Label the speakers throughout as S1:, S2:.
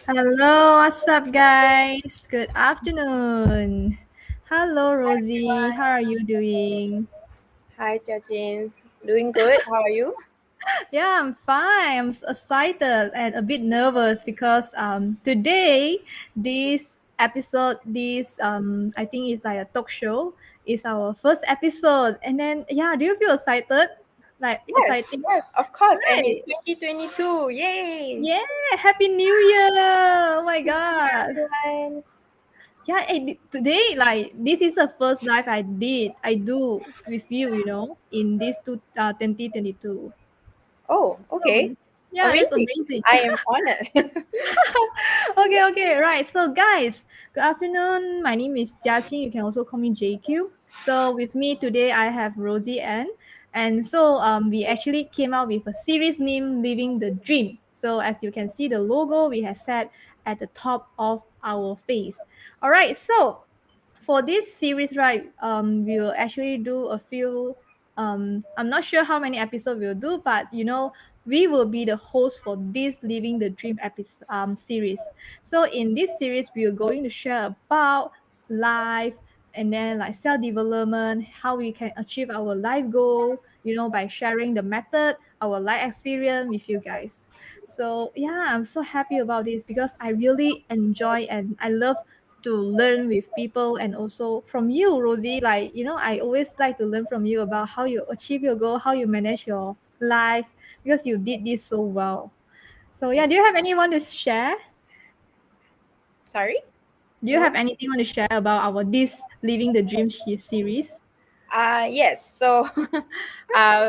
S1: Hello, what's up, guys? Good afternoon. Hello, Rosie. How are you doing?
S2: Hi, Jacin. Doing good. How are you?
S1: Yeah, I'm fine. I'm excited and a bit nervous because today this episode, this I think it's like a talk show, is our first episode. And then do you feel excited? Like
S2: Yes,
S1: exciting,
S2: yes, of course. And it's
S1: right?
S2: 2022. Yay!
S1: Yeah, Happy New Year! Oh my
S2: Happy New Year,
S1: God.
S2: everyone.
S1: Yeah, today, like, this is the first live I do with you, in this 2022.
S2: Oh,
S1: So,
S2: okay.
S1: yeah, that's
S2: Amazing.
S1: amazing.
S2: I am honored.
S1: Okay, right. So, guys, good afternoon. My name is Jiaqing. You can also call me JQ. So, with me today, I have Rosie Ann. And so, we actually came out with a series named Living the Dream. So, as you can see, the logo we have set at the top of our face. All right. So, for this series, right, we'll actually do a few. I'm not sure how many episodes we'll do, but we will be the host for this Living the Dream series. So in this series, we are going to share about life and then like self development, how we can achieve our life goal, by sharing the method, our life experience with you guys. So yeah, I'm so happy about this because I really enjoy and I love to learn with people and also from you, Rosie. Like, I always like to learn from you about how you achieve your goal, how you manage your life, because you did this so well. So yeah, do you have anyone to share?
S2: Sorry?
S1: Do you
S2: You
S1: have
S2: want?
S1: anything you want to share about our this Living the Dream series?
S2: Yes. So,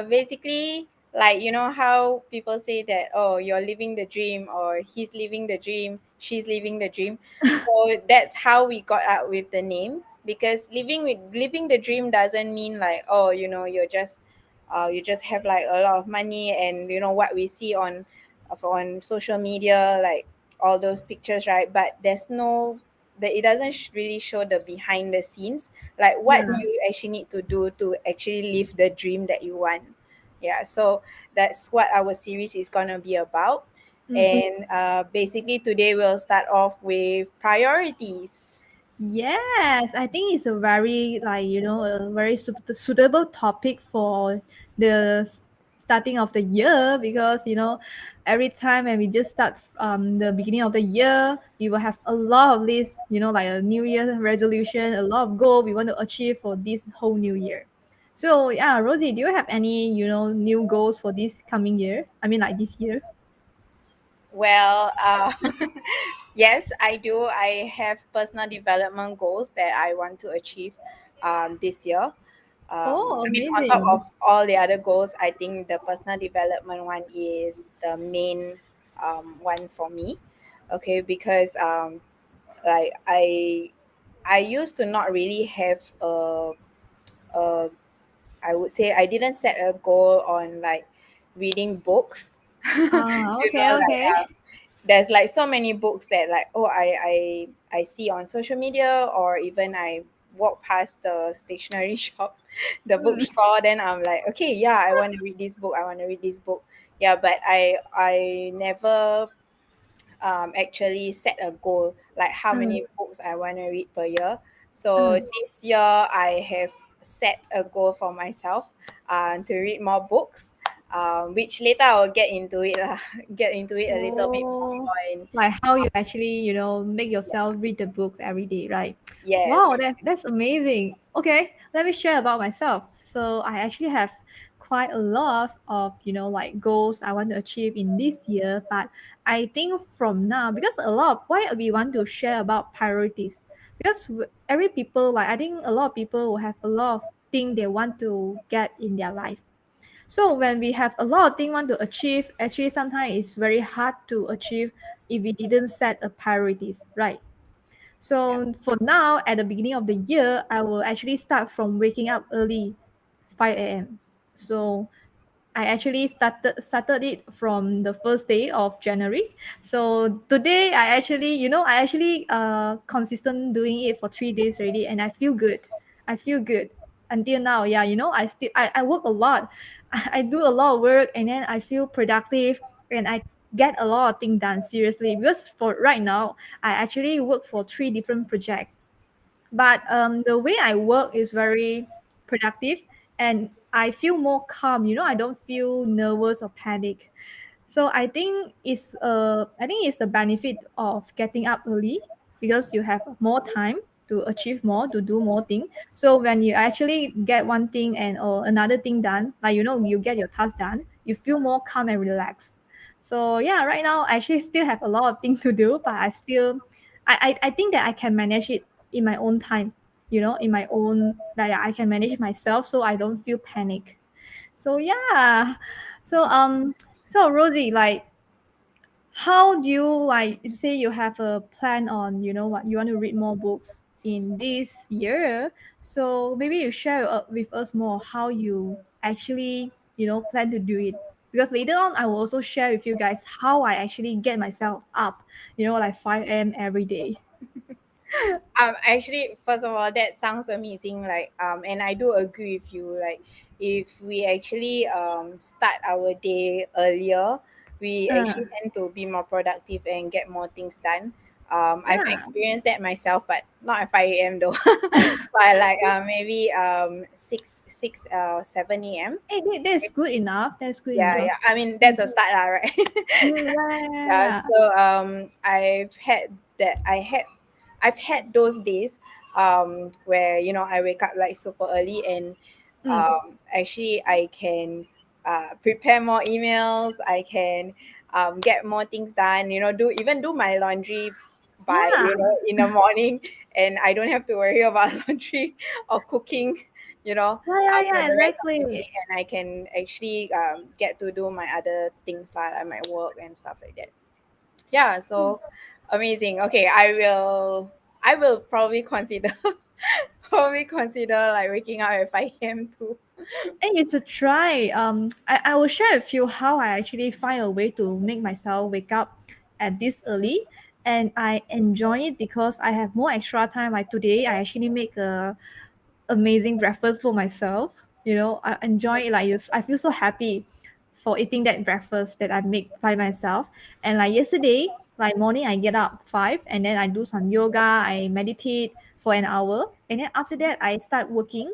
S2: basically, like how people say that, oh, you're living the dream, or he's living the dream, she's living the dream. So that's how we got out with the name. Because living the dream doesn't mean like, oh, you just have like a lot of money, and what we see on social media, like all those pictures, right? But there's no that it doesn't really show the behind the scenes, like what
S1: Yeah.
S2: you actually need to do to actually live the dream that you want. Yeah, so that's what our series is going to be about.
S1: Mm.
S2: And basically today we'll start off with priorities.
S1: Yes, I think it's a very a very suitable topic for the starting of the year because every time when we just start the beginning of the year, we will have a lot of lists, like a New Year resolution, a lot of goal we want to achieve for this whole new year. So yeah, Rosie, do you have any new goals for this coming year? I mean, like this year.
S2: Well, yes, I do. I have personal development goals that I want to achieve this year.
S1: Oh,
S2: I mean, on top
S1: amazing.
S2: of all the other goals, I think the personal development one is the main one for me. Okay, because like I used to not really have a I would say I didn't set a goal on like reading books.
S1: Ah, okay,
S2: Like
S1: okay.
S2: there's like so many books that like, oh, I see on social media, or even I walk past the stationery shop, the
S1: Mm.
S2: bookstore, then I'm like, okay, yeah, I want to read this book, I want to read this book. Yeah, but I never actually set a goal like how
S1: Mm.
S2: many books I want to read per year. So
S1: Mm.
S2: this year I have set a goal for myself to read more books, which later I will get into it get into it a little bit
S1: Oh,
S2: more. And
S1: like how you actually, make yourself read the books every day, right?
S2: yes,
S1: Wow, that's amazing. Okay, let me share about myself. So I actually have quite a lot of, like goals I want to achieve in this year. But I think from now, because a lot of why we want to share about priorities, because every people, like I think a lot of people will have a lot of things they want to get in their life. So when we have a lot of things want to achieve, actually sometimes it's very hard to achieve if we didn't set a priorities, right?
S2: yeah,
S1: So for now, at the beginning of the year, I will actually start from waking up early, 5 a.m. So I actually started it from the first day of January. So today I actually consistent doing it for 3 days already, and I feel good. I feel good until now. Yeah, I work a lot. I do a lot of work, and then I feel productive, and I get a lot of things done seriously, because for right now I actually work for three different projects. But the way I work is very productive, and I feel more calm. I don't feel nervous or panic. So I think it's the benefit of getting up early, because you have more time to achieve more, to do more things. So when you actually get one thing and or another thing done, like you get your task done, you feel more calm and relaxed. So yeah, right now I actually still have a lot of things to do, but I think that I can manage it in my own time. In my own, like I can manage myself, so I don't feel panic. So yeah. So Rosie, like, how do you, like, you say you have a plan on, what you want to read more books in this year? So maybe you share with us more how you actually, plan to do it. Because later on, I will also share with you guys how I actually get myself up, like 5 a.m. every day.
S2: Actually, first of all, that sounds amazing. Like, and I do agree with you. Like, if we actually start our day earlier, we
S1: Uh,
S2: actually tend to be more productive and get more things done. I've
S1: yeah.
S2: experienced that myself, but not at 5 a.m. though. But like maybe 7 a.m.
S1: Hey, that's good enough. That's good
S2: Yeah,
S1: enough.
S2: yeah. I mean, that's
S1: Mm,
S2: a start, lah, right?
S1: yeah, yeah,
S2: Yeah,
S1: yeah.
S2: so that I've had those days where I wake up like super early, and
S1: Mm,
S2: actually I can prepare more emails. I can get more things done, do my laundry by
S1: yeah.
S2: in the morning, and I don't have to worry about laundry or cooking,
S1: Yeah, yeah,
S2: for
S1: yeah,
S2: the rest of the
S1: exactly.
S2: day, and I can actually get to do my other things like my work and stuff like that. Yeah, so amazing. Okay, I will probably consider probably consider like waking up at 5 a.m. too.
S1: And you should try. I will share with you how I actually find a way to make myself wake up at this early, and I enjoy it because I have more extra time. Like today, I actually make a amazing breakfast for myself. I enjoy it. Like I feel so happy for eating that breakfast that I make by myself. And like yesterday, like morning, I get up 5, and then I do some yoga. I meditate for an hour, and then after that, I start working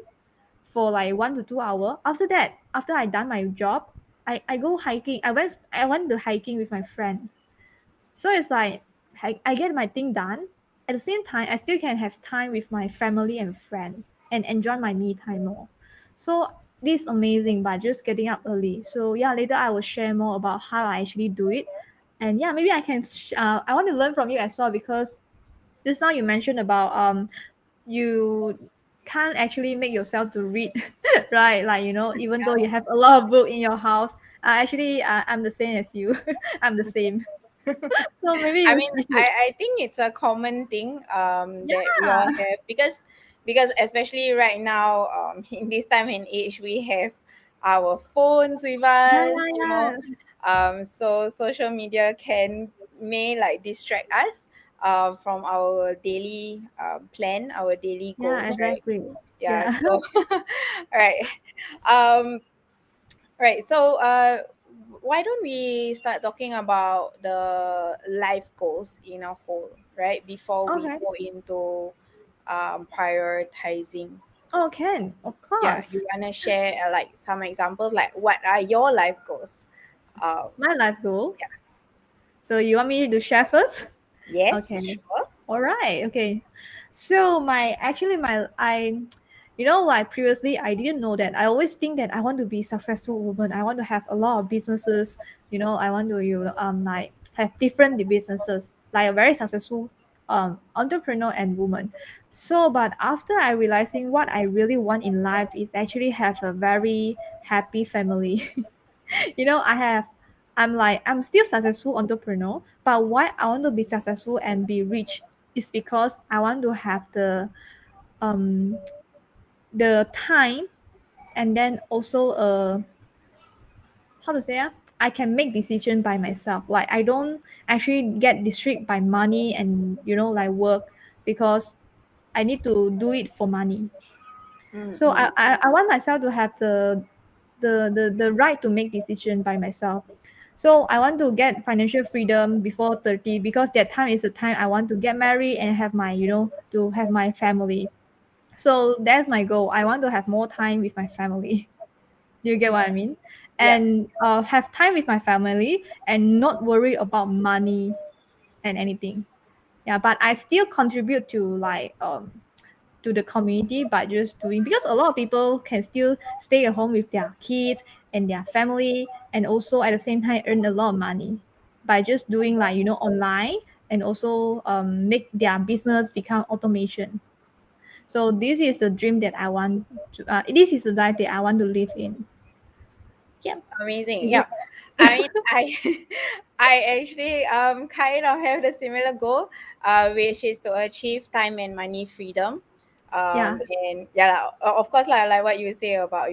S1: for like 1 to 2 hours. After that, after I done my job, I go hiking. I went to hiking with my friend. So it's like I get my thing done. At the same time, I still can have time with my family and friend and enjoy my me time more. So this is amazing by just getting up early. So yeah, later I will share more about how I actually do it. And yeah, maybe I want to learn from you as well, because just now you mentioned about you can't actually make yourself to read, right? Like even though you have a lot of book in your house. Actually, I'm the same as you. I'm the same. So maybe
S2: I
S1: you,
S2: mean,
S1: you should.
S2: I think it's a common thing that we all
S1: Yeah,
S2: have, because especially right now, in this time and age, we have our phones with
S1: yeah,
S2: us,
S1: yeah, yeah.
S2: so social media may like distract us from our daily plan, our daily
S1: Yeah,
S2: goals, right?
S1: exactly.
S2: Yeah,
S1: Yeah.
S2: so all right. um Right. So, why don't we start talking about the life goals in a whole, right? Before we
S1: Okay.
S2: go into prioritizing.
S1: Oh, can of
S2: Yeah,
S1: course.
S2: you wanna share like some examples, like what are your life goals? Um,
S1: My life goal.
S2: yeah.
S1: So you want me to share first?
S2: Yes,
S1: Okay.
S2: sure.
S1: All right. Okay. So my actually my I like previously I didn't know that. I always think that I want to be successful woman. I want to have a lot of businesses. I want to like have different businesses, like a very successful entrepreneur and woman. So but after I realizing what I really want in life is actually have a very happy family. I'm still successful entrepreneur, but why I want to be successful and be rich is because I want to have um the time, and then also how to say I can make decision by myself. Like I don't actually get distracted by money and like work, because I need to do it for money. So
S2: Mm-mm.
S1: I want myself to have the right to make decision by myself. So I want to get financial freedom before 30 because that time is the time I want to get married and have my, to have my family. So that's my goal. I want to have more time with my family. You get what I mean?
S2: Yeah,
S1: And have time with my family and not worry about money and anything. Yeah, but I still contribute to like to the community by just doing, because a lot of people can still stay at home with their kids and their family, and also at the same time earn a lot of money by just doing like online, and also make their business become automation. So this is the dream that I want to. This is the life that I want to live in. Yeah.
S2: amazing.
S1: You-
S2: Yeah, I mean, I I actually kind of have the similar goal, which is to achieve time and money freedom.
S1: Yeah.
S2: And yeah, of course, like what you say about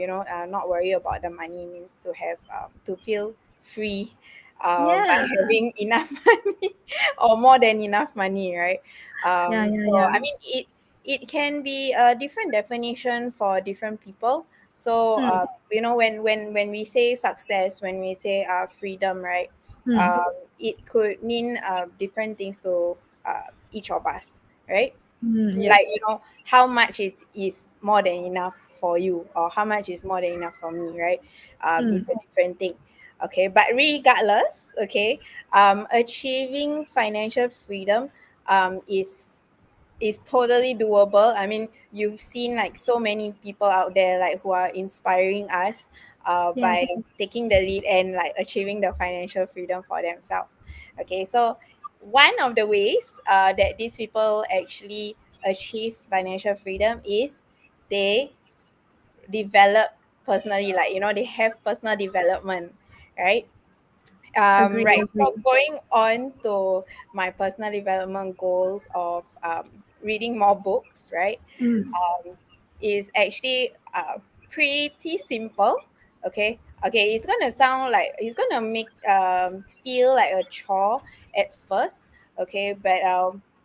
S2: not worry about the money means to have to feel free, by
S1: Yeah.
S2: having enough money or more than enough money, right?
S1: Yeah. Yeah.
S2: So
S1: Yeah.
S2: I mean, it can be a different definition for different people. So
S1: Hmm.
S2: when we say success, when we say freedom, right?
S1: Hmm.
S2: It could mean different things to each of us, right?
S1: Hmm.
S2: Like
S1: Yes.
S2: how much is more than enough for you, or how much is more than enough for me, right?
S1: Hmm.
S2: It's a different thing. Okay, but regardless, okay, achieving financial freedom is totally doable. I mean, you've seen like so many people out there like who are inspiring us by
S1: Yes.
S2: taking the lead and like achieving the financial freedom for themselves. Okay, so one of the ways that these people actually achieve financial freedom is they develop personally, like they have personal development, right?
S1: Agree.
S2: Right. So
S1: Agree.
S2: going on to my personal development goals of reading more books, right?
S1: Hmm.
S2: Is actually pretty simple. Okay. Okay. It's gonna make feel like a chore at first. Okay. But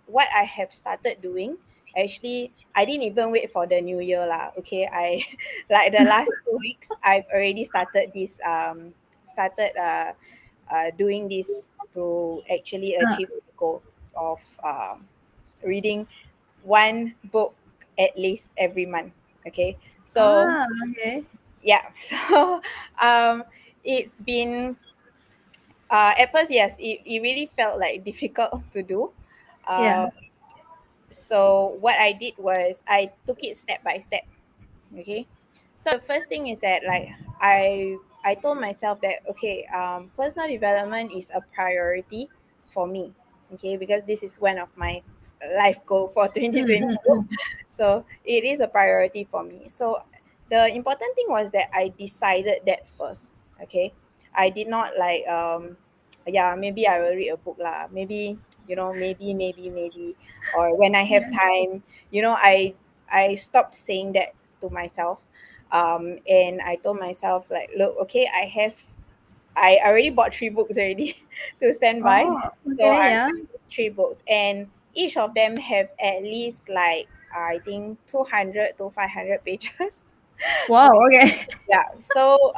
S2: what I have started doing, actually, I didn't even wait for the new year lah. Okay. I like the last 2 weeks, I've already started doing this to actually
S1: Uh,
S2: achieve the goal of reading one book at least every month. Okay, so
S1: okay.
S2: yeah, so um, it's been at first, yes, it really felt like difficult to do. Uh,
S1: Yeah.
S2: so what I did was I took it step by step. Okay, so the first thing is that like I told myself that okay, personal development is a priority for me. Okay, because this is one of my life goal for
S1: Mm,
S2: 2022.
S1: mm, mm.
S2: So it is a priority for me. So the important thing was that I decided that first. Okay, I did not like yeah, maybe I will read a book lah, maybe maybe, or when I have
S1: Yeah.
S2: time. I stopped saying that to myself. And I told myself like, look, okay, I already bought 3 books already to stand by.
S1: Oh,
S2: So
S1: okay.
S2: I'm
S1: Yeah.
S2: done with 3 books, and each of them have at least like I think 200 to 500 pages.
S1: Wow.
S2: Okay.
S1: Okay.
S2: Yeah. So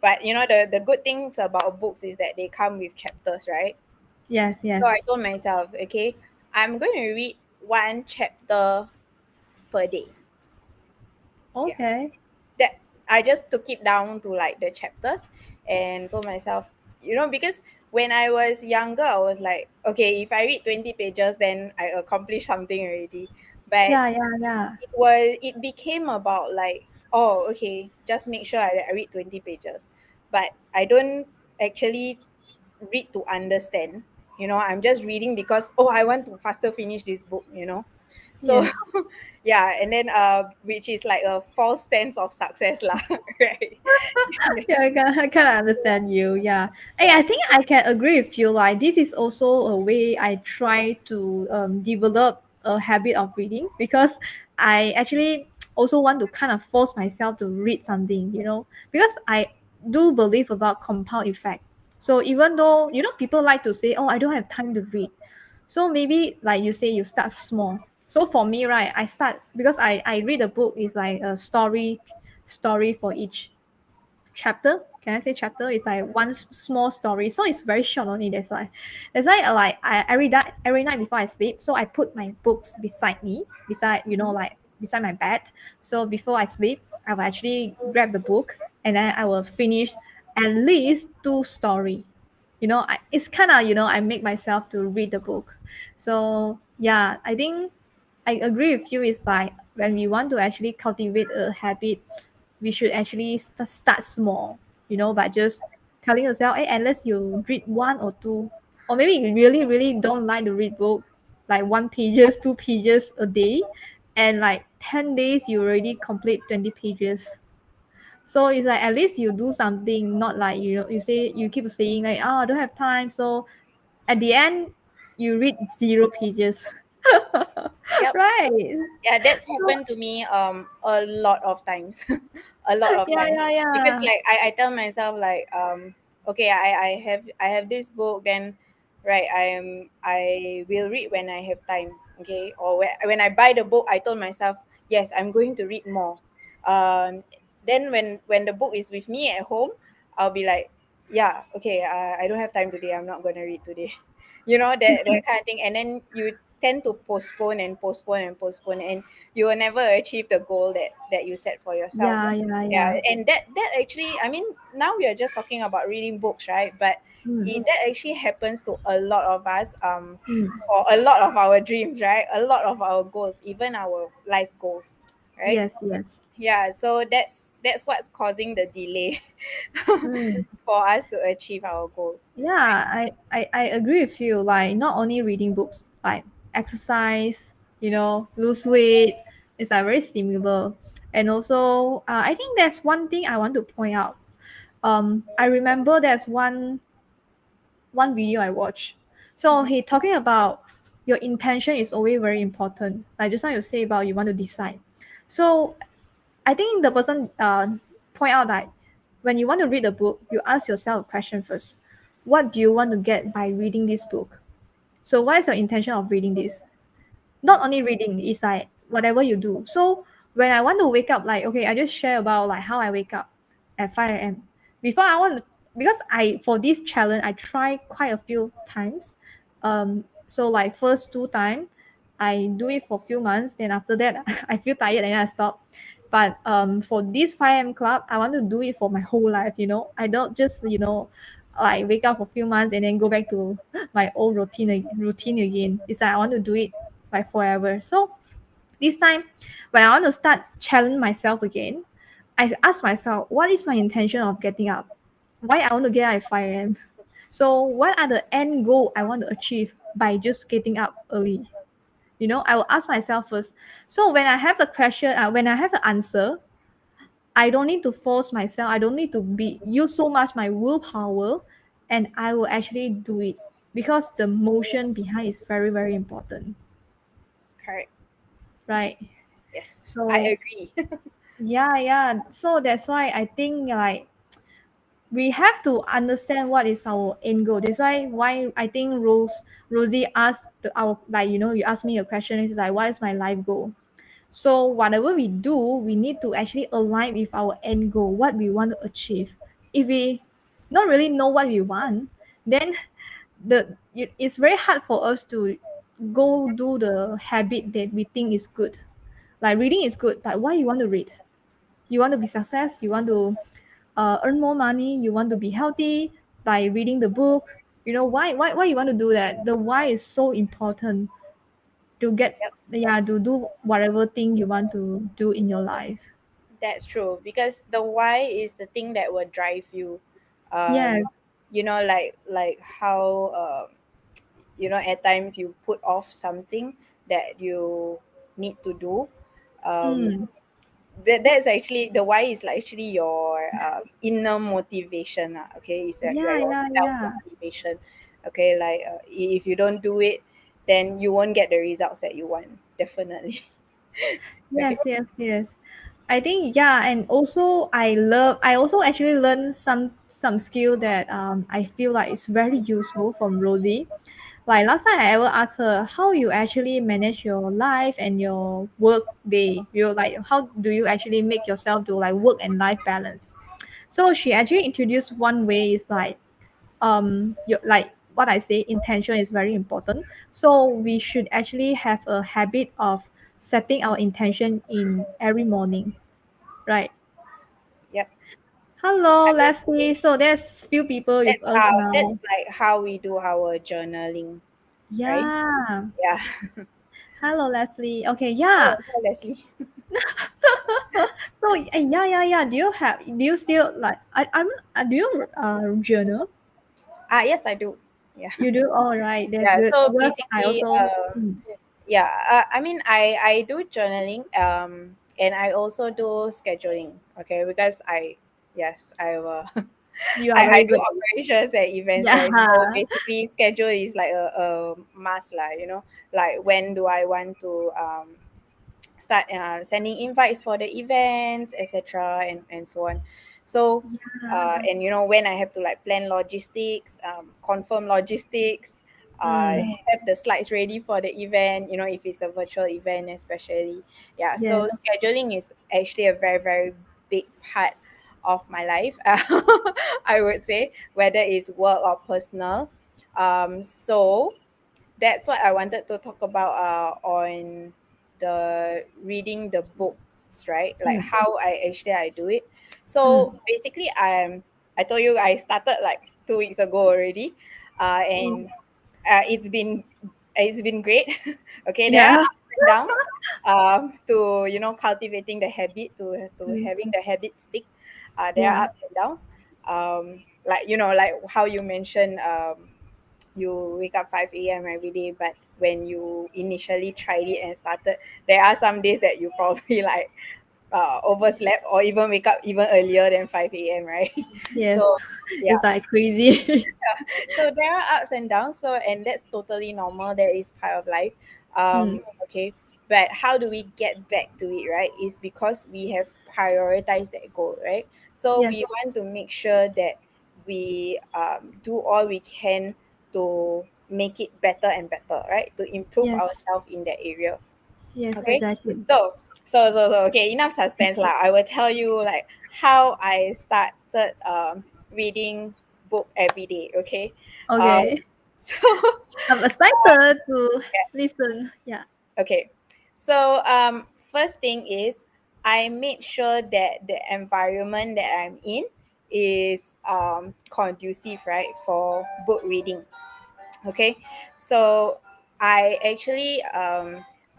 S2: but the good things about books is that they come with chapters, right?
S1: Yes.
S2: So I
S1: Yes.
S2: told myself, okay, I'm going to read one chapter per day. Yeah.
S1: Okay.
S2: That I just took it down to like the chapters and told myself, because when I was younger, I was like, okay, if I read 20 pages, then I accomplished something already. But
S1: Yeah. Yeah. Yeah.
S2: it became about like, oh, okay, just make sure I read 20 pages. But I don't actually read to understand. I'm just reading because, oh, I want to faster finish this book. So
S1: Yes.
S2: yeah, and then which is like a false sense of success lah, right?
S1: Yeah, I kind of understand you. Yeah. Hey,
S2: Yeah.
S1: I think I can agree with you. Like, this is also a way I try to develop a habit of reading, because I actually also want to kind of force myself to read something, because I do believe about compound effect. So even though, people like to say, oh, I don't have time to read. So maybe like you say, you start small. So for me, right, I start because I read a book is like a story for each chapter. can I say chapter? It's like one small story, so it's very short only. That's why like I every night before I sleep, so I put my books beside me, beside like beside my bed. So before I sleep, I will actually grab the book and then I will finish at least two story. It's kind of I make myself to read the book. So yeah, I think I agree with you. It's like when we want to actually cultivate a habit, we should actually start small, by just telling yourself, hey, unless you read one or two, or maybe you really, really don't like to read book, like 1 pages, 2 pages a day, and like 10 days, you already complete 20 pages. So it's like at least you do something, not like you keep saying like, oh, I don't have time. So at the end, you read 0 pages.
S2: Yep.
S1: Right.
S2: Yeah, that's
S1: So
S2: happened to me a lot of times. A lot of
S1: yeah,
S2: times.
S1: yeah,
S2: Because
S1: yeah.
S2: like I tell myself like okay, I have this book, then right, I will read when I have time. Okay. Or when I buy the book, I told myself, yes, I'm going to read more. Um then when the book is with me at home, I'll be like, yeah, okay, I don't have time today, I'm not gonna read today. That kind of thing. And then you tend to postpone and postpone and postpone, and you will never achieve the goal that you set for yourself.
S1: Yeah, yeah,
S2: Yeah.
S1: yeah.
S2: And that actually, I mean, now we are just talking about reading books, right? But
S1: Mm,
S2: that actually happens to a lot of us,
S1: mm.
S2: for a lot of our dreams, right? A lot of our goals, even our life goals, right?
S1: Yes, yes.
S2: Yeah. So that's what's causing the delay
S1: Mm.
S2: for us to achieve our goals.
S1: Yeah, I agree with you. Like not only reading books, like exercise, lose weight, it's like very similar. And also, I think there's one thing I want to point out. I remember there's one video I watched. So
S2: Mhm.
S1: he talking about your intention is always very important. Like just now you say about you want to decide. So I think the person point out that when you want to read a book, you ask yourself a question first. What do you want to get by reading this book? So what is your intention of reading this? Not only reading, it's like whatever you do. So when I want to wake up, like okay, I just share about like how I wake up at 5 a.m. Before I want to, because I for this challenge I try quite a few times. So like first 2 time I do it for a few months, then after that I feel tired and then I stop. But for this 5 a.m. club, I want to do it for my whole life, I don't just like wake up for a few months and then go back to my old routine again. It's like I want to do it like forever. So this time, when I want to start challenge myself again, I ask myself, what is my intention of getting up? Why I want to get up at 5 a.m.? So what are the end goal I want to achieve by just getting up early? I will ask myself first. So when I have the question, when I have the answer, I don't need to force myself. I don't need to be use so much my willpower, and I will actually do it because the motion behind is very very important,
S2: Correct.
S1: right?
S2: Yes, I
S1: So
S2: agree.
S1: yeah, yeah. So that's why I think like we have to understand what is our end goal. That's why I think Rosie asked our like you asked me a question. It's like what is my life goal? So whatever we do, we need to actually align with our end goal, what we want to achieve. If we not really know what we want, then it's very hard for us to go do the habit that we think is good. Like reading is good, but why you want to read? You want to be success, you want to earn more money, you want to be healthy by reading the book. Why you want to do that? The why is so important to get,
S2: Yep.
S1: yeah, to do whatever thing you want to do in your life.
S2: That's true, because the why is the thing that will drive you. Um,
S1: Yes.
S2: like how at times you put off something that you need to do. Um,
S1: Mm.
S2: that's actually the why is like actually your inner motivation. Okay, it's like
S1: Yeah,
S2: your
S1: yeah,
S2: self
S1: yeah.
S2: motivation. Okay, like if you don't do it, then you won't get the results that you want. Definitely. Okay.
S1: Yes, yes, yes. I think yeah, and also I also actually learned some skill that I feel like is very useful from Rosie. Like last time I ever asked her how you actually manage your life and your work day. You like how do you actually make yourself do like work and life balance? So she actually introduced one way is like like what I say, intention is very important. So we should actually have a habit of setting our intention in every morning, right?
S2: Yep.
S1: Hello,
S2: I mean,
S1: Leslie. So there's few people with us
S2: that's
S1: now.
S2: like how we do our journaling, right?
S1: Yeah.
S2: Yeah.
S1: Hello, Leslie. Okay, yeah.
S2: Oh, hi, Leslie.
S1: So yeah. Do you still like do you journal?
S2: Yes, I do. Yeah.
S1: You do? All right, that's
S2: Yeah.
S1: good.
S2: So
S1: Because I
S2: basically,
S1: also
S2: yeah. I mean, I do journaling. And I also do scheduling. Okay, because yes,
S1: you are
S2: I
S1: very
S2: do
S1: good.
S2: operations and events,
S1: Yeah.
S2: right? So basically, schedule is like a must, lah. Like when do I want to start sending invites for the events, etc., and so on. So, and when I have to like plan logistics, confirm logistics,
S1: Mm,
S2: have the slides ready for the event. If it's a virtual event, especially, yeah. So
S1: yes.
S2: scheduling is actually a very very big part of my life. I would say, whether it's work or personal. So that's what I wanted to talk about on the reading the books, right? Like
S1: Mm,
S2: how I do it.
S1: mm.
S2: So basically, I told you I started like 2 weeks ago already,
S1: Oh,
S2: and it's been great. Okay, there are
S1: yeah.
S2: ups and downs to cultivating the habit, to
S1: Mm,
S2: having the habit stick. There
S1: yeah.
S2: are ups and downs. Like like how you mentioned, you wake up 5 a.m. every day, but when you initially tried it and started, there are some days that you probably like overslept or even wake up even earlier than 5 a.m., right?
S1: Yes.
S2: So yeah.
S1: It's like crazy.
S2: So there are ups and downs, and that's totally normal. That is part of life.
S1: Mm,
S2: Okay, but how do we get back to it, right? Is because we have prioritized that goal, right? So we
S1: yes.
S2: want to make sure that we do all we can to make it better and better, right? To improve
S1: Yes.
S2: ourselves in that area.
S1: Yes,
S2: Okay,
S1: exactly.
S2: so okay, enough suspense lah. I will tell you like how I started reading book every day. Okay, um,
S1: Okay.
S2: so
S1: I'm excited to listen. Yeah.
S2: okay, so first thing is I made sure that the environment that I'm in is conducive, right, for book reading. Okay, so I actually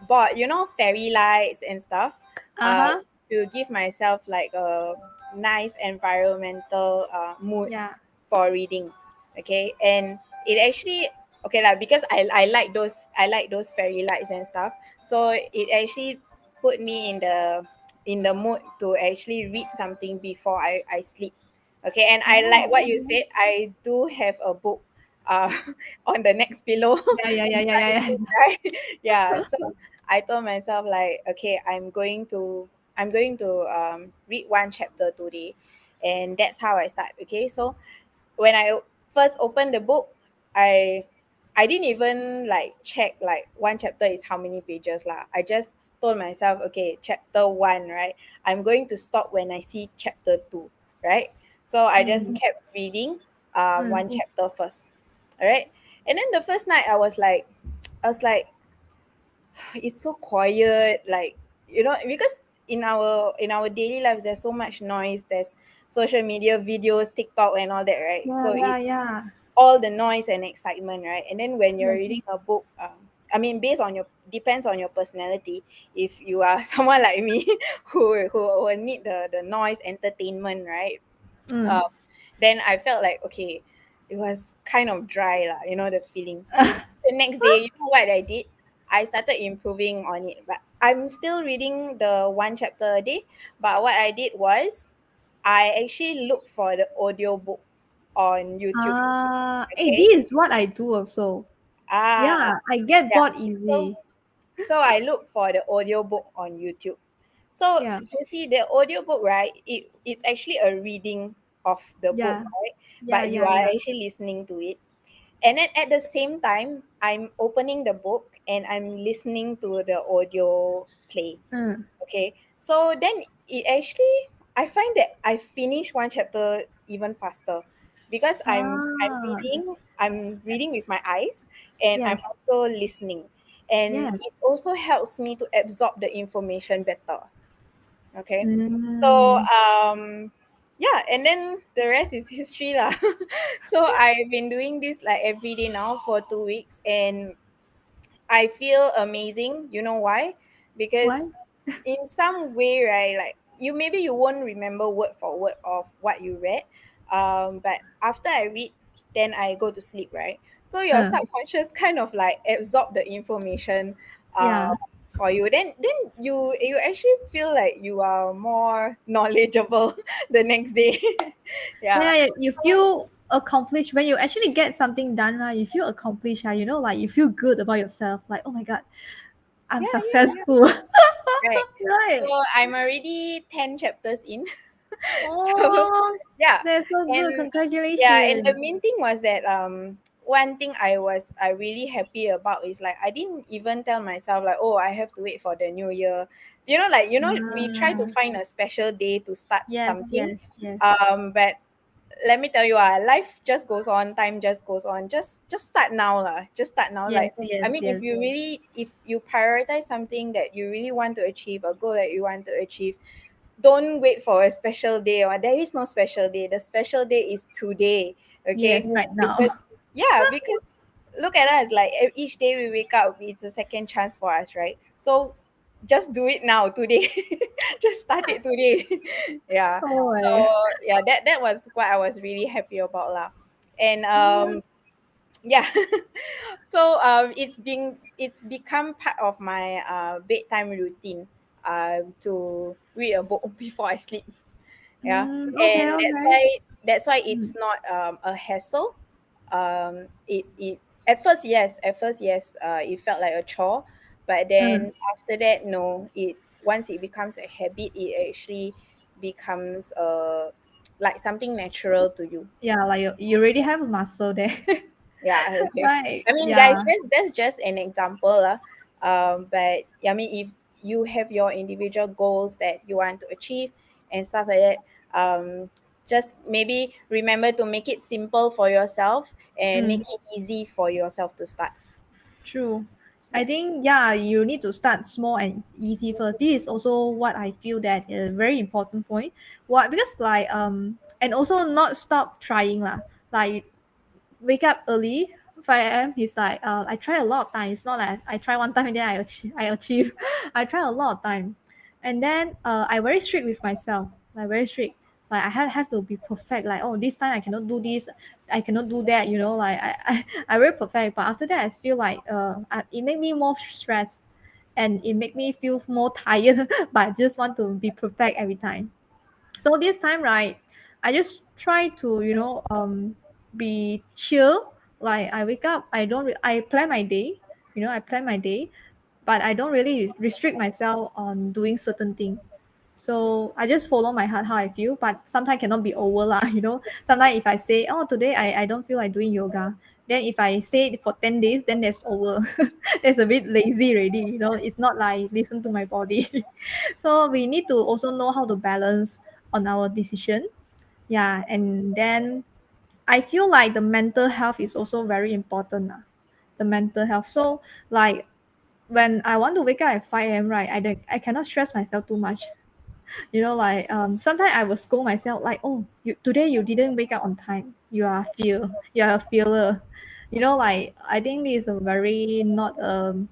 S2: bought fairy lights and stuff uh
S1: Uh-huh.
S2: to give myself like a nice environmental mood
S1: Yeah.
S2: for reading. Okay, and it actually, okay, like, because I like those fairy lights and stuff, so it actually put me in the mood to actually read something before I sleep. Okay, and I like
S1: Oh,
S2: what you
S1: okay.
S2: said. I do have a book uh on the next pillow
S1: Yeah.
S2: right. Yeah, so I told myself like, okay, I'm going to read one chapter today, and that's how I start. Okay, so when I first opened the book, I I didn't even like check like one chapter is how many pages lah. I just told myself, okay, chapter one, right? I'm going to stop when I see chapter two, right? So I just
S1: Mm,
S2: kept reading
S1: mm,
S2: one chapter first. All right. And then the first night I was like, it's so quiet, like, because in our daily lives there's so much noise. There's social media videos, TikTok and all that, right? So it's
S1: yeah.
S2: all the noise and excitement, right? And then when you're
S1: Yes.
S2: reading a book, I mean, based on your depends on your personality. If you are someone like me who need the noise entertainment, right?
S1: Mm.
S2: um, then I felt like, okay, it was kind of dry lah, the feeling. The next day, you know what I did? I started improving on it, but I'm still reading the one chapter a day. But what I did was I actually looked for the audio book on YouTube. Okay.
S1: This is what I do also.
S2: Ah,
S1: Yeah, I get
S2: yeah.
S1: bored
S2: So
S1: easy.
S2: so I looked for the audio book on YouTube. So
S1: Yeah,
S2: you see, the audiobook, right? It's actually a reading of the book,
S1: yeah,
S2: right? But you are
S1: yeah.
S2: actually listening to it. And then at the same time, I'm opening the book and I'm listening to the audio play.
S1: Mm.
S2: Okay. So then it actually, I find that I finish one chapter even faster because I'm
S1: Ah,
S2: reading with my eyes, and I'm
S1: yes,
S2: also listening, and it
S1: yes.
S2: also helps me to absorb the information better. Okay, so
S1: Mm,
S2: yeah, and then the rest is history lah. So I've been doing this like every day now for 2 weeks, and I feel amazing. You know why?
S1: why?
S2: Because in some way, right, like you won't remember word for word of what you read. But after I read, then I go to sleep, right? So your
S1: Huh.
S2: subconscious kind of like absorb the information uh
S1: Yeah.
S2: for you. Then you actually feel like you are more knowledgeable the next day. Yeah.
S1: Yeah, yeah, you feel accomplished when you actually get something done, right? You feel accomplished, right? You know, like you feel good about yourself. Like, oh my God, I'm
S2: Yeah, yeah, yeah.
S1: successful.
S2: Right. So
S1: Right.
S2: I'm already 10 chapters in. So
S1: Oh,
S2: yeah,
S1: that's so good.
S2: and yeah, and the
S1: Congratulations.
S2: main thing was that one thing I really happy about is like I didn't even tell myself like, oh, I have to wait for the new year. We try to
S1: Ah,
S2: find a special day to start
S1: yes,
S2: something.
S1: yes, yes.
S2: But let me tell you, life just goes on, time just goes on. Just start now lah. Just start now.
S1: Yes,
S2: Like I
S1: yes,
S2: mean,
S1: yes.
S2: if you prioritize something that you really want to achieve, a goal that you want to achieve, don't wait for a special day, or there is no special day. The special day is today. Okay,
S1: Yes, right now.
S2: because yeah, because look at us, like each day we wake up, it's a second chance for us, right? So just do it now, today. Just start it today. Yeah.
S1: Oh,
S2: So
S1: my.
S2: yeah, that was what I was really happy about lah. And
S1: Oh,
S2: yeah. So it's become part of my bedtime routine to read a book before I sleep. Yeah,
S1: okay,
S2: and
S1: okay.
S2: that's why it's
S1: Mm,
S2: not a hassle. It at first yes, it felt like a chore, but
S1: mm.
S2: then after that, no, it once it becomes a habit, it actually becomes like something natural to you.
S1: Yeah, like you already have a muscle there.
S2: Yeah, okay.
S1: Right.
S2: I mean, guys,
S1: Yeah,
S2: that's just an example, but I mean, if you have your individual goals that you want to achieve and stuff like that, just maybe remember to make it simple for yourself and make
S1: mm,
S2: it easy for yourself to start.
S1: true. I
S2: Yeah.
S1: think, yeah, you need to start small and easy first. This is also what I feel that is a very important point. Why? Because like and also not stop trying lah. Like wake up early, 5 a.m. He's like, I try a lot of times. It's not like I try one time and then I achieve. I try a lot of time. And then I very strict with myself, like very strict. Like I have to be perfect. Like, oh, this time I cannot do this, I cannot do that. You know, like I very perfect. But after that, I feel like it made me more stressed, and it make me feel more tired. But I just want to be perfect every time. So this time, right, I just try to, be chill. Like I wake up, I plan my day. I plan my day, but I don't really restrict myself on doing certain thing. So I just follow my heart how I feel, but sometimes cannot be over lah. Sometimes if I say, oh, today I don't feel like doing yoga, then if I say it for 10 days, then that's over. That's a bit lazy already. It's not like listen to my body. So we need to also know how to balance on our decision. Yeah, and then I feel like the mental health is also very important. The mental health. So like when I want to wake up at 5 a.m., right, I cannot stress myself too much. Like sometimes I will scold myself like, oh, today you didn't wake up on time. You are a failure. Like I think this is a very not a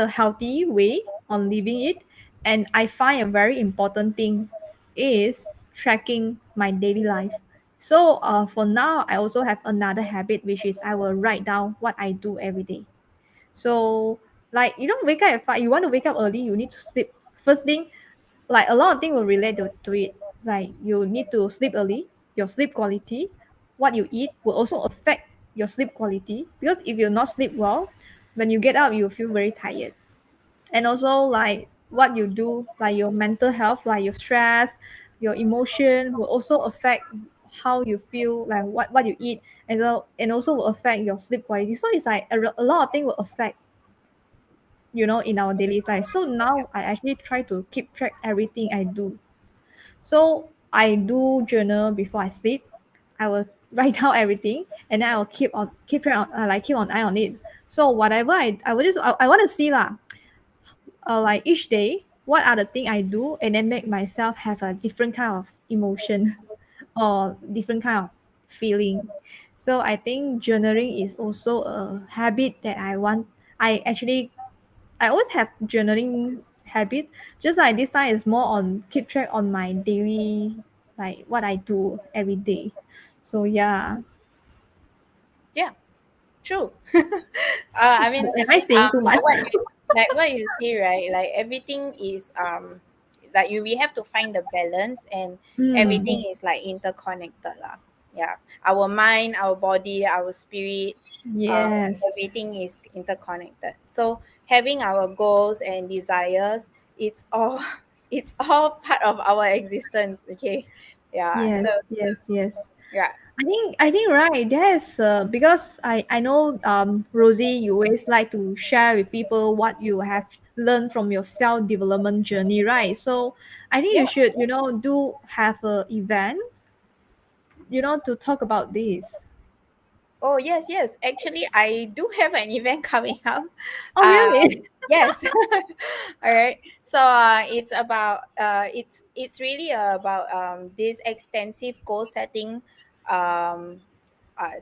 S1: healthy way on living it. And I find a very important thing is tracking my daily life. So for now, I also have another habit, which is I will write down what I do every day. So like you don't wake up at 5, you want to wake up early, you need to sleep. First thing, like a lot of things will relate to it. It's like you need to sleep early, your sleep quality, what you eat will also affect your sleep quality. Because if you not sleep well, when you get up, you feel very tired. And also like what you do, like your mental health, like your stress, your emotion will also affect how you feel, like what you eat, and also will affect your sleep quality. So it's like a lot of things will affect in our daily life. So now I actually try to keep track everything I do. So I do journal before I sleep. I will write down everything, and then I will keep track on, like keep on eye on it. So whatever I will just I want to see lah, like each day what are the thing I do, and then make myself have a different kind of emotion or different kind of feeling. So I think journaling is also a habit that I actually I always have journaling habit. Just like this time is more on keep track on my daily, like what I do every day. So yeah.
S2: Yeah, true. I mean,
S1: Am I saying too much?
S2: like what you say, right? Like everything is like you we have to find the balance, and
S1: Mm,
S2: everything is like interconnected lah. Yeah, our mind, our body, our spirit,
S1: yes.
S2: everything is interconnected. So having our goals and desires, it's all it's all part of our existence. Okay, yeah.
S1: Yes,
S2: So
S1: yes, yes.
S2: yeah,
S1: I think right. There's because I know Rosie, you always like to share with people what you have learned from your self development journey, right? So I think you
S2: yeah.
S1: should do have a event to talk about this.
S2: Oh yes, yes. Actually, I do have an event coming up.
S1: Oh really?
S2: Yes. All right. So it's really about this extensive goal setting um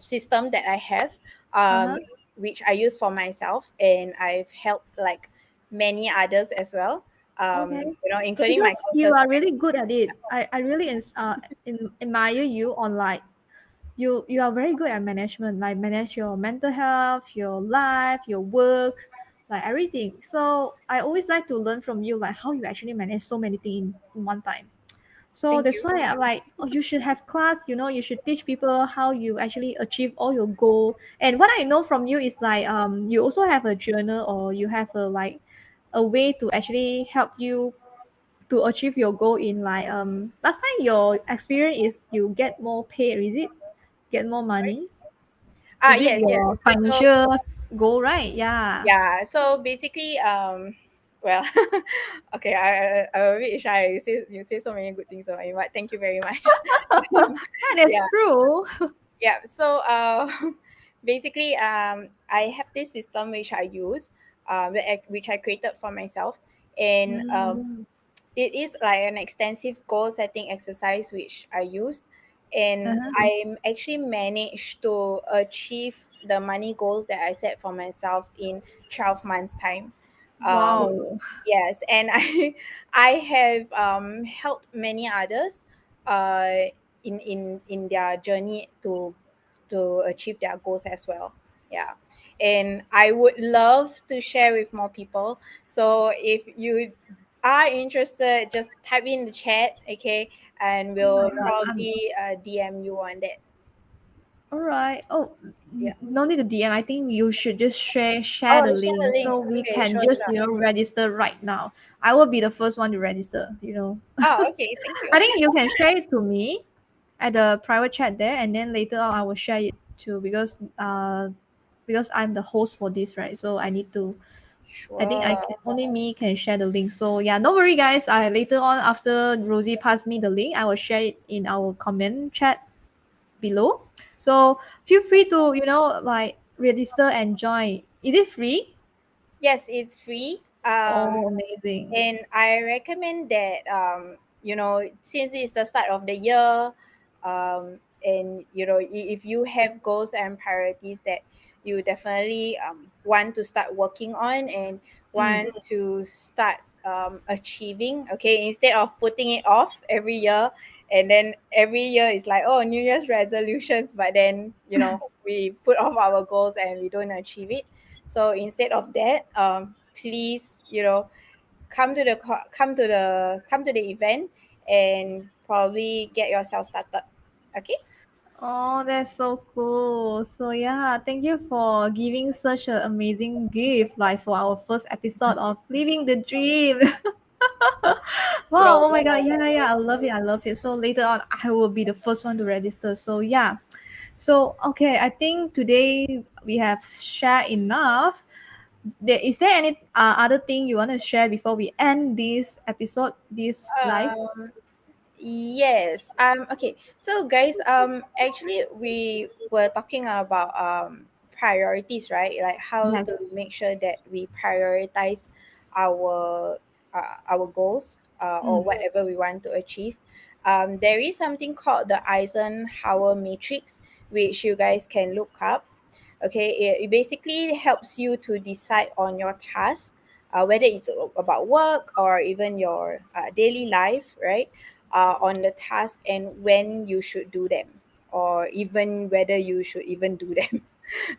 S2: system that I have, um
S1: Uh-huh.
S2: which I use for myself, and I've helped like many others as well.
S1: Okay.
S2: Including my
S1: Because you
S2: closest
S1: are
S2: friends.
S1: really good at it. I really admire you on like you are very good at management, like manage your mental health, your life, your work, like everything. So I always like to learn from you, like how you actually manage so many things in one time. So
S2: Thank
S1: that's
S2: you.
S1: why I'm like, oh, you should have class. You should teach people how you actually achieve all your goal. And what I know from you is like, you also have a journal, or you have a like a way to actually help you to achieve your goal in like last time your experience is you get more pay, is it? Get more money? Is it
S2: Yes,
S1: your
S2: yes. So
S1: financial goal, right? Yeah.
S2: yeah, so basically, well, okay, I'm a bit shy. You say so many good things about me, but thank you very much.
S1: Yeah, that's
S2: Yeah,
S1: true.
S2: yeah. So basically, I have this system which I use, which I created for myself, and
S1: Mm.
S2: it is like an extensive goal setting exercise which I used, and
S1: Uh-huh.
S2: I actually managed to achieve the money goals that I set for myself in 12 months time. um,
S1: Wow.
S2: yes, and I have helped many others in their journey to achieve their goals as well. Yeah, and I would love to share with more people. So if you are interested, just type in the chat, okay, and
S1: Oh my
S2: we'll
S1: god.
S2: probably DM you on that.
S1: All right. Oh,
S2: Yeah.
S1: no need to DM. I think you should just share
S2: Oh,
S1: the
S2: share the
S1: link
S2: link.
S1: so we
S2: Okay,
S1: can
S2: sure,
S1: just
S2: sure.
S1: register right now. I will be the first one to register.
S2: Oh, okay. Thank you.
S1: I think you can share it to me at the private chat there, and then later on I will share it too, because I'm the host for this, right? So I need to. I think I
S2: Sure.
S1: can only me can share the link. So yeah, no worry, guys. I later on after Rosie passed me the link, I will share it in our comment chat below. So feel free to like register and join. Is it free?
S2: Yes, it's free.
S1: Oh, amazing.
S2: And I recommend that since this is the start of the year, and if you have goals and priorities that you definitely want to start working on and
S1: Mm.
S2: want to start achieving, okay, instead of putting it off every year, and then every year is like, oh, New Year's resolutions, but then we put off our goals and we don't achieve it. So instead of that, please, come to the event and probably get yourself started. Okay.
S1: Oh, that's so cool. So yeah, thank you for giving such an amazing gift, like for our first episode of Living the Dream. Wow,
S2: Well,
S1: oh my god, yeah, yeah, yeah, I love it, I love it. So later on, I will be the first one to register. So yeah, so okay, I think today we have shared enough. Is there any other thing you want to share before we end this episode, this live?
S2: um Yes. Okay. So guys, actually we were talking about priorities, right? Like how to
S1: Yes.
S2: make sure that we prioritize our goals or
S1: Mm.
S2: whatever we want to achieve. There is something called the Eisenhower Matrix, which you guys can look up. Okay, it basically helps you to decide on your task, whether it's about work or even your daily life, right? On the task and when you should do them, or even whether you should even do them.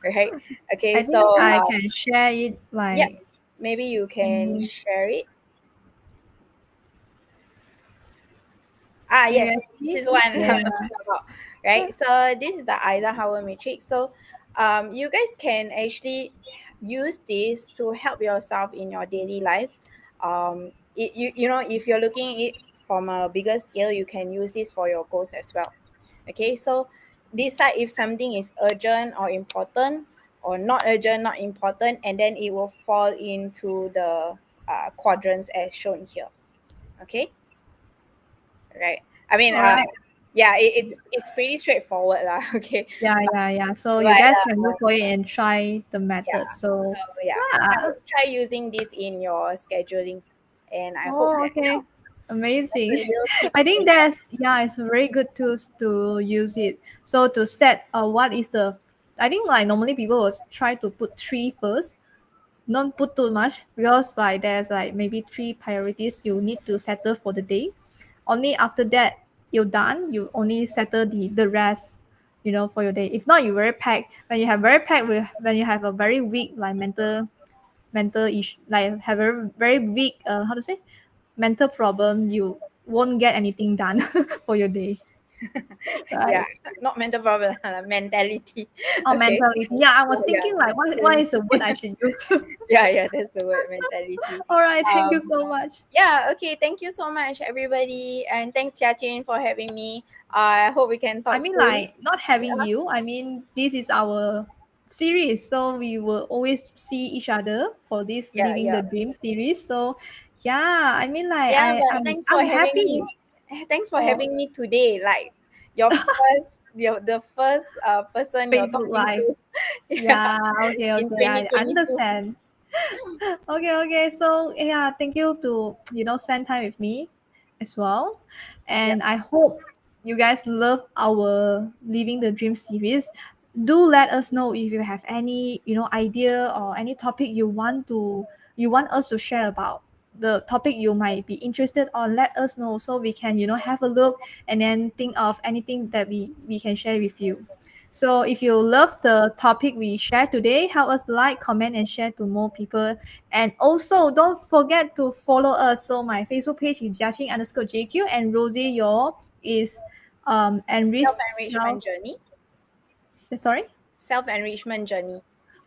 S2: Right? Okay,
S1: I
S2: so
S1: think I can share it
S2: yeah,
S1: like
S2: maybe you can
S1: any.
S2: share it. Ah,
S1: Can you
S2: yes,
S1: guys
S2: this
S1: see?
S2: is what I'm
S1: Yeah.
S2: talking about, right? So this is the Eisenhower Matrix. So, you guys can actually use this to help yourself in your daily life. You know, if you're looking at it from a bigger scale, you can use this for your goals as well. Okay, so decide if something is urgent or important, or not urgent, not important, and then it will fall into the quadrants as shown here. Okay, right? I mean,
S1: All right.
S2: yeah, it's pretty straightforward lah. Okay,
S1: Yeah, yeah, yeah. So
S2: but
S1: you guys can look for it and try the method.
S2: yeah,
S1: So
S2: so yeah,
S1: yeah.
S2: try using this in your scheduling, and I hope
S1: Oh,
S2: that
S1: okay.
S2: helps. That's a
S1: Amazing.
S2: little tips
S1: I
S2: for
S1: think
S2: you guys.
S1: that's yeah, it's a very good tools to use it. So to set what is the I think like normally people will try to put three first, don't put too much because like there's like maybe three priorities you need to settle for the day. Only after that you're done, you only settle the rest, for your day. If not, you very packed. When you have very packed with when you have a very weak like mental issue, like have a very weak how to say mental problem, you won't get anything done for your day,
S2: Yeah,
S1: right?
S2: not mental problem, mentality.
S1: Or
S2: Okay,
S1: mentality. Yeah, I
S2: so
S1: was
S2: yeah,
S1: thinking like what is the
S2: mentality.
S1: word I should use?
S2: Yeah, yeah, that's the word, mentality.
S1: All right, thank you
S2: Um,
S1: so much.
S2: yeah, okay, thank you so much, everybody, and thanks, Jiaqin, for having me. I hope we can
S1: I
S2: talk
S1: mean,
S2: soon.
S1: like, not having
S2: Yeah,
S1: you. I mean, this is our series, so we will always see each other for this
S2: yeah,
S1: living
S2: yeah.
S1: the dream series. So, yeah, I mean, like,
S2: Yeah,
S1: I
S2: but
S1: I'm
S2: thanks for
S1: I'm
S2: having me.
S1: happy.
S2: Thanks for
S1: Oh,
S2: having me today. Like the first person you're
S1: Facebook
S2: talking
S1: Live.
S2: to. Yeah,
S1: Yeah, okay,
S2: in
S1: okay, I
S2: 2022.
S1: understand. Okay, okay. So yeah, thank you to spend time with me as well,
S2: Yeah,
S1: and I hope you guys love our Living the Dream series. Do let us know if you have any idea or any topic you want us to share about the topic you might be interested on. Let us know so we can have a look and then think of anything that we can share with you. So if you love the topic we shared today, help us like, comment, and share to more people. And also don't forget to follow us. So my Facebook page is Jiaqing_JQ and Rosie your is enrich
S2: self
S1: self
S2: enrichment journey.
S1: sorry.
S2: Self enrichment journey.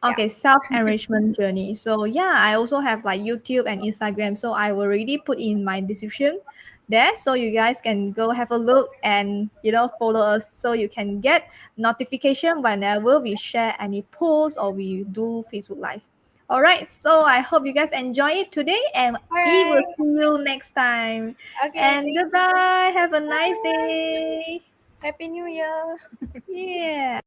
S2: Yeah.
S1: Okay, self enrichment journey. So yeah, I also have like YouTube and Instagram. So I will already put in my description there, so you guys can go have a look and follow us, so you can get notification whenever we share any posts or we do Facebook Live. All right, so I hope you guys enjoy it today, and
S2: All
S1: we will
S2: right.
S1: see you next time.
S2: Okay.
S1: And
S2: Thank you.
S1: goodbye. Have a nice
S2: Bye.
S1: day.
S2: Happy New Year.
S1: Yeah.